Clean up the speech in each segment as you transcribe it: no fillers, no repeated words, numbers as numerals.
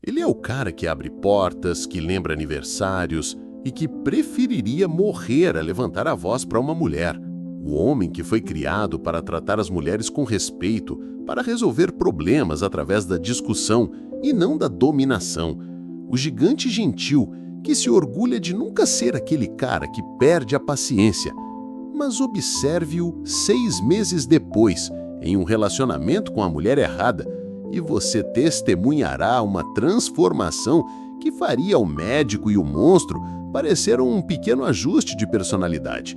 Ele é o cara que abre portas, que lembra aniversários e que preferiria morrer a levantar a voz para uma mulher. O homem que foi criado para tratar as mulheres com respeito, para resolver problemas através da discussão e não da dominação. O gigante gentil que se orgulha de nunca ser aquele cara que perde a paciência. Mas observe-o 6 meses depois, em um relacionamento com a mulher errada, e você testemunhará uma transformação que faria o médico e o monstro parecer um pequeno ajuste de personalidade.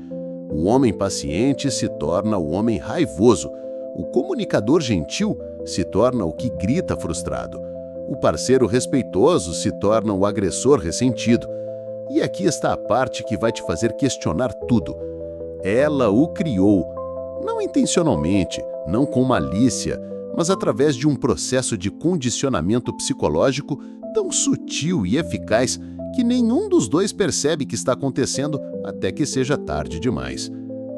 O homem paciente se torna o homem raivoso. O comunicador gentil se torna o que grita frustrado. O parceiro respeitoso se torna o agressor ressentido. E aqui está a parte que vai te fazer questionar tudo. Ela o criou, não intencionalmente, não com malícia, mas através de um processo de condicionamento psicológico tão sutil e eficaz que nenhum dos dois percebe que está acontecendo até que seja tarde demais.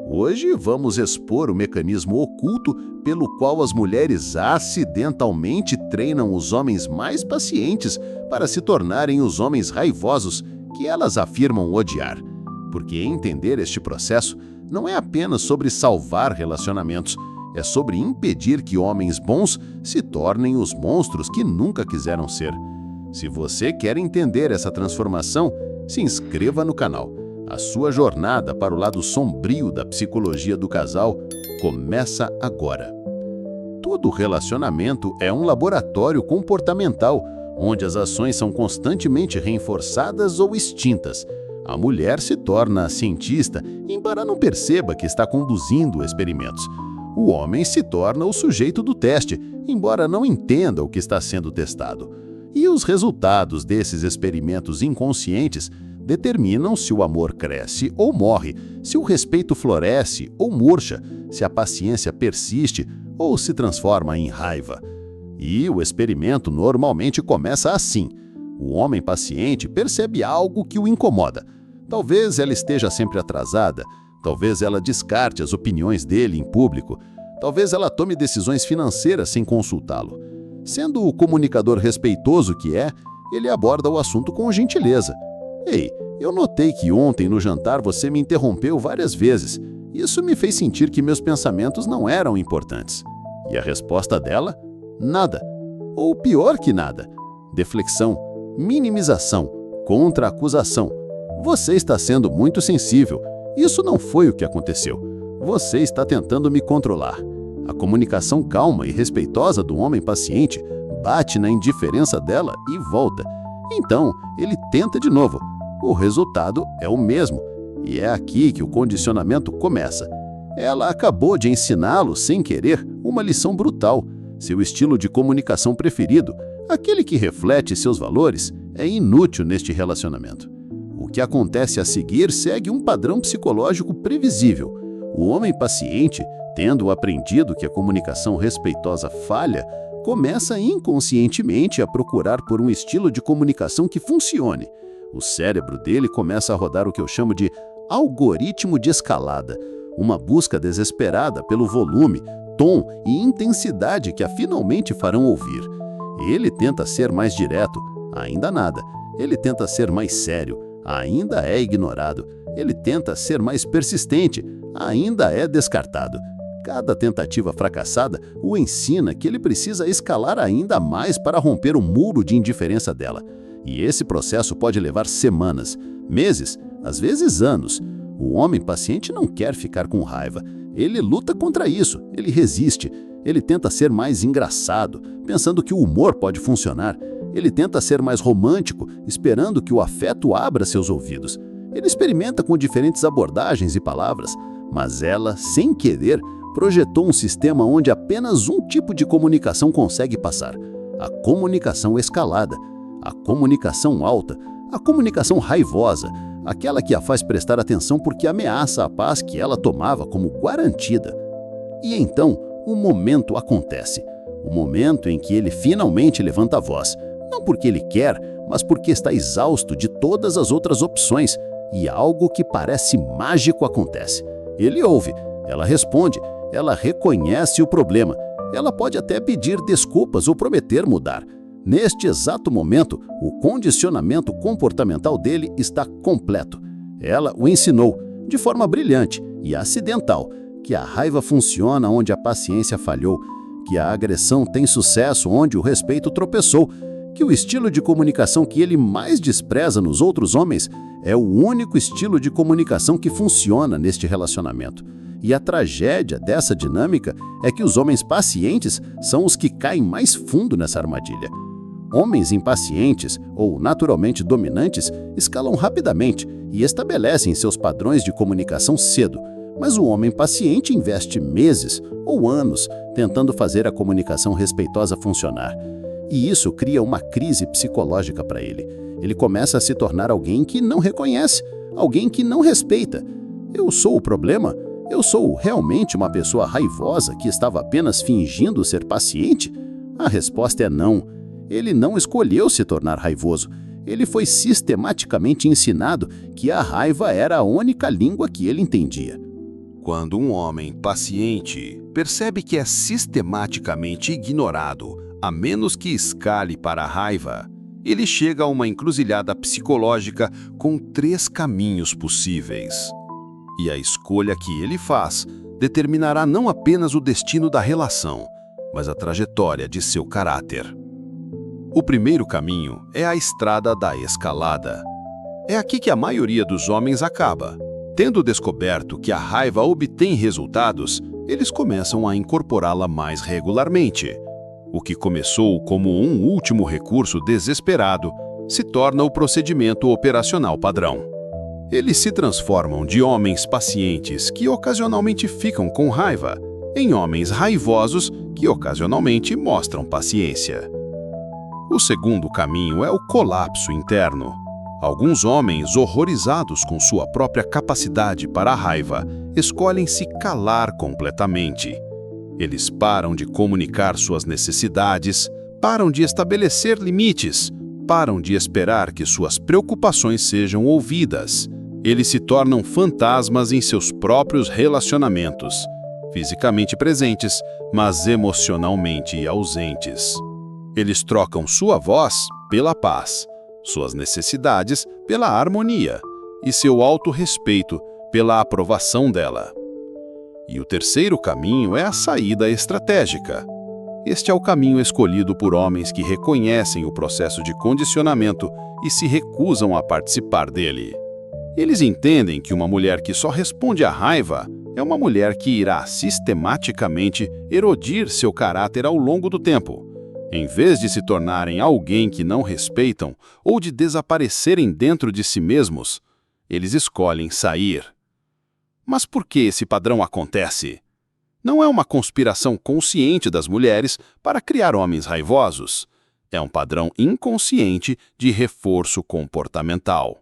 Hoje vamos expor o mecanismo oculto pelo qual as mulheres acidentalmente treinam os homens mais pacientes para se tornarem os homens raivosos que elas afirmam odiar. Porque entender este processo não é apenas sobre salvar relacionamentos, é sobre impedir que homens bons se tornem os monstros que nunca quiseram ser. Se você quer entender essa transformação, se inscreva no canal. A sua jornada para o lado sombrio da psicologia do casal começa agora. Todo relacionamento é um laboratório comportamental, onde as ações são constantemente reforçadas ou extintas. A mulher se torna a cientista, embora não perceba que está conduzindo experimentos. O homem se torna o sujeito do teste, embora não entenda o que está sendo testado. E os resultados desses experimentos inconscientes determinam se o amor cresce ou morre, se o respeito floresce ou murcha, se a paciência persiste ou se transforma em raiva. E o experimento normalmente começa assim. O homem paciente percebe algo que o incomoda. Talvez ela esteja sempre atrasada, talvez ela descarte as opiniões dele em público, talvez ela tome decisões financeiras sem consultá-lo. Sendo o comunicador respeitoso que é, ele aborda o assunto com gentileza. Ei, eu notei que ontem no jantar você me interrompeu várias vezes. Isso me fez sentir que meus pensamentos não eram importantes. E a resposta dela? Nada. Ou pior que nada. Deflexão, minimização, contra-acusação. Você está sendo muito sensível. Isso não foi o que aconteceu. Você está tentando me controlar. A comunicação calma e respeitosa do homem paciente bate na indiferença dela e volta. Então, ele tenta de novo. O resultado é o mesmo. E é aqui que o condicionamento começa. Ela acabou de ensiná-lo, sem querer, uma lição brutal. Seu estilo de comunicação preferido, aquele que reflete seus valores, é inútil neste relacionamento. O que acontece a seguir segue um padrão psicológico previsível. O homem paciente, tendo aprendido que a comunicação respeitosa falha, começa inconscientemente a procurar por um estilo de comunicação que funcione. O cérebro dele começa a rodar o que eu chamo de algoritmo de escalada, uma busca desesperada pelo volume, tom e intensidade que a finalmente farão ouvir. Ele tenta ser mais direto, ainda nada. Ele tenta ser mais sério, ainda é ignorado. Ele tenta ser mais persistente, ainda é descartado. Cada tentativa fracassada o ensina que ele precisa escalar ainda mais para romper o muro de indiferença dela. E esse processo pode levar semanas, meses, às vezes anos. O homem paciente não quer ficar com raiva. Ele luta contra isso, ele resiste. Ele tenta ser mais engraçado, pensando que o humor pode funcionar. Ele tenta ser mais romântico, esperando que o afeto abra seus ouvidos. Ele experimenta com diferentes abordagens e palavras, mas ela, sem querer, projetou um sistema onde apenas um tipo de comunicação consegue passar: a comunicação escalada, a comunicação alta, a comunicação raivosa, aquela que a faz prestar atenção porque ameaça a paz que ela tomava como garantida. E então, um momento acontece. O momento em que ele finalmente levanta a voz, não porque ele quer, mas porque está exausto de todas as outras opções, e algo que parece mágico acontece. Ele ouve, ela responde, ela reconhece o problema, ela pode até pedir desculpas ou prometer mudar, Neste exato momento, o condicionamento comportamental dele está completo. Ela o ensinou, de forma brilhante e acidental, que a raiva funciona onde a paciência falhou, que a agressão tem sucesso onde o respeito tropeçou, que o estilo de comunicação que ele mais despreza nos outros homens é o único estilo de comunicação que funciona neste relacionamento. E a tragédia dessa dinâmica é que os homens pacientes são os que caem mais fundo nessa armadilha. Homens impacientes ou naturalmente dominantes escalam rapidamente e estabelecem seus padrões de comunicação cedo, mas o homem paciente investe meses ou anos tentando fazer a comunicação respeitosa funcionar. E isso cria uma crise psicológica para ele. Ele começa a se tornar alguém que não reconhece, alguém que não respeita. Eu sou o problema? Eu sou realmente uma pessoa raivosa que estava apenas fingindo ser paciente? A resposta é não. Ele não escolheu se tornar raivoso. Ele foi sistematicamente ensinado que a raiva era a única língua que ele entendia. Quando um homem paciente percebe que é sistematicamente ignorado, a menos que escale para a raiva, ele chega a uma encruzilhada psicológica com 3 caminhos possíveis. E a escolha que ele faz determinará não apenas o destino da relação, mas a trajetória de seu caráter. O primeiro caminho é a estrada da escalada. É aqui que a maioria dos homens acaba. Tendo descoberto que a raiva obtém resultados, eles começam a incorporá-la mais regularmente. O que começou como um último recurso desesperado se torna o procedimento operacional padrão. Eles se transformam de homens pacientes que ocasionalmente ficam com raiva em homens raivosos que ocasionalmente mostram paciência. O segundo caminho é o colapso interno. Alguns homens, horrorizados com sua própria capacidade para a raiva, escolhem se calar completamente. Eles param de comunicar suas necessidades, param de estabelecer limites, param de esperar que suas preocupações sejam ouvidas. Eles se tornam fantasmas em seus próprios relacionamentos, fisicamente presentes, mas emocionalmente ausentes. Eles trocam sua voz pela paz, suas necessidades pela harmonia e seu autorrespeito pela aprovação dela. E o terceiro caminho é a saída estratégica. Este é o caminho escolhido por homens que reconhecem o processo de condicionamento e se recusam a participar dele. Eles entendem que uma mulher que só responde à raiva é uma mulher que irá sistematicamente erodir seu caráter ao longo do tempo. Em vez de se tornarem alguém que não respeitam ou de desaparecerem dentro de si mesmos, eles escolhem sair. Mas por que esse padrão acontece? Não é uma conspiração consciente das mulheres para criar homens raivosos. É um padrão inconsciente de reforço comportamental.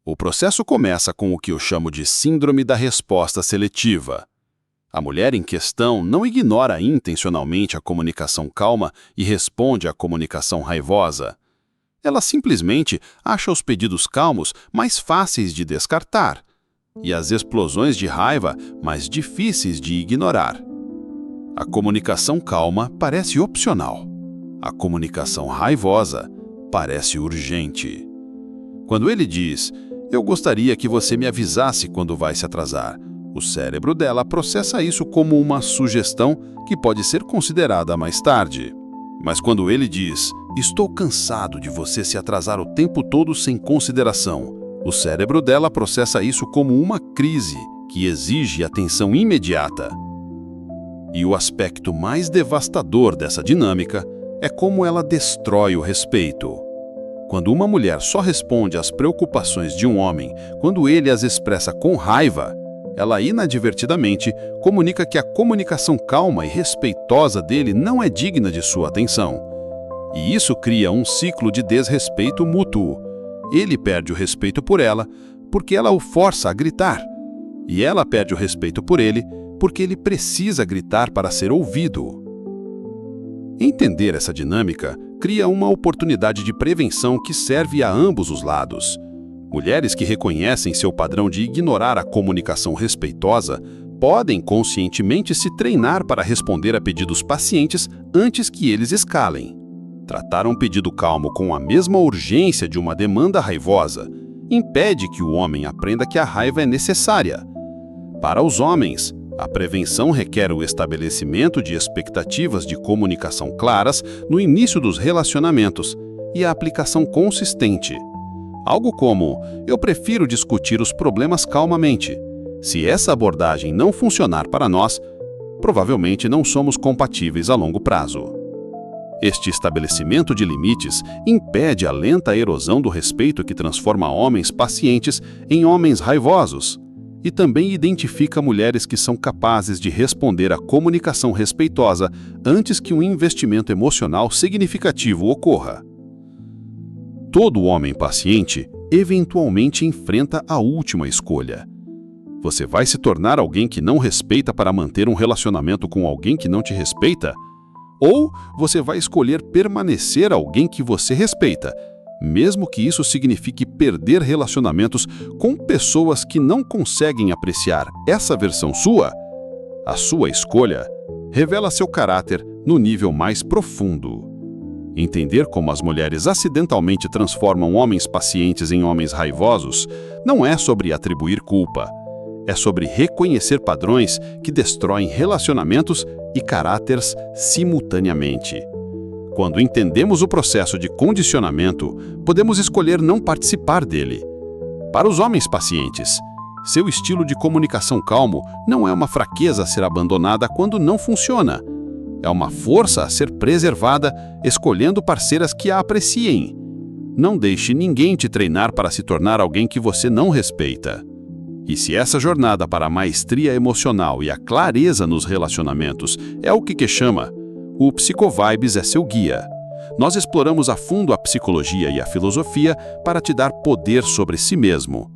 O processo começa com o que eu chamo de síndrome da resposta seletiva. A mulher em questão não ignora intencionalmente a comunicação calma e responde à comunicação raivosa. Ela simplesmente acha os pedidos calmos mais fáceis de descartar e as explosões de raiva mais difíceis de ignorar. A comunicação calma parece opcional. A comunicação raivosa parece urgente. Quando ele diz, "Eu gostaria que você me avisasse quando vai se atrasar", o cérebro dela processa isso como uma sugestão que pode ser considerada mais tarde. Mas quando ele diz, "Estou cansado de você se atrasar o tempo todo sem consideração", o cérebro dela processa isso como uma crise que exige atenção imediata. E o aspecto mais devastador dessa dinâmica é como ela destrói o respeito. Quando uma mulher só responde às preocupações de um homem quando ele as expressa com raiva, ela inadvertidamente comunica que a comunicação calma e respeitosa dele não é digna de sua atenção. E isso cria um ciclo de desrespeito mútuo. Ele perde o respeito por ela porque ela o força a gritar. E ela perde o respeito por ele porque ele precisa gritar para ser ouvido. Entender essa dinâmica cria uma oportunidade de prevenção que serve a ambos os lados. Mulheres que reconhecem seu padrão de ignorar a comunicação respeitosa podem conscientemente se treinar para responder a pedidos pacientes antes que eles escalem. Tratar um pedido calmo com a mesma urgência de uma demanda raivosa impede que o homem aprenda que a raiva é necessária. Para os homens, a prevenção requer o estabelecimento de expectativas de comunicação claras no início dos relacionamentos e a aplicação consistente. Algo como: eu prefiro discutir os problemas calmamente. Se essa abordagem não funcionar para nós, provavelmente não somos compatíveis a longo prazo. Este estabelecimento de limites impede a lenta erosão do respeito que transforma homens pacientes em homens raivosos e também identifica mulheres que são capazes de responder à comunicação respeitosa antes que um investimento emocional significativo ocorra. Todo homem paciente eventualmente enfrenta a última escolha. Você vai se tornar alguém que não respeita para manter um relacionamento com alguém que não te respeita? Ou você vai escolher permanecer alguém que você respeita, mesmo que isso signifique perder relacionamentos com pessoas que não conseguem apreciar essa versão sua? A sua escolha revela seu caráter no nível mais profundo. Entender como as mulheres acidentalmente transformam homens pacientes em homens raivosos não é sobre atribuir culpa. É sobre reconhecer padrões que destroem relacionamentos e caráteres simultaneamente. Quando entendemos o processo de condicionamento, podemos escolher não participar dele. Para os homens pacientes, seu estilo de comunicação calmo não é uma fraqueza a ser abandonada quando não funciona. É uma força a ser preservada, escolhendo parceiras que a apreciem. Não deixe ninguém te treinar para se tornar alguém que você não respeita. E se essa jornada para a maestria emocional e a clareza nos relacionamentos é o que chama, o Psicovibes é seu guia. Nós exploramos a fundo a psicologia e a filosofia para te dar poder sobre si mesmo.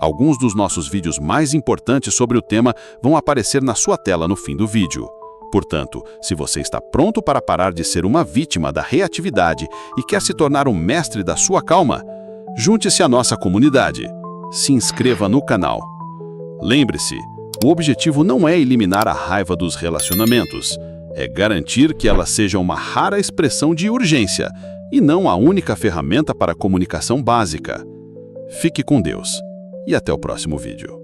Alguns dos nossos vídeos mais importantes sobre o tema vão aparecer na sua tela no fim do vídeo. Portanto, se você está pronto para parar de ser uma vítima da reatividade e quer se tornar um mestre da sua calma, junte-se à nossa comunidade. Se inscreva no canal. Lembre-se, o objetivo não é eliminar a raiva dos relacionamentos, é garantir que ela seja uma rara expressão de urgência e não a única ferramenta para a comunicação básica. Fique com Deus e até o próximo vídeo.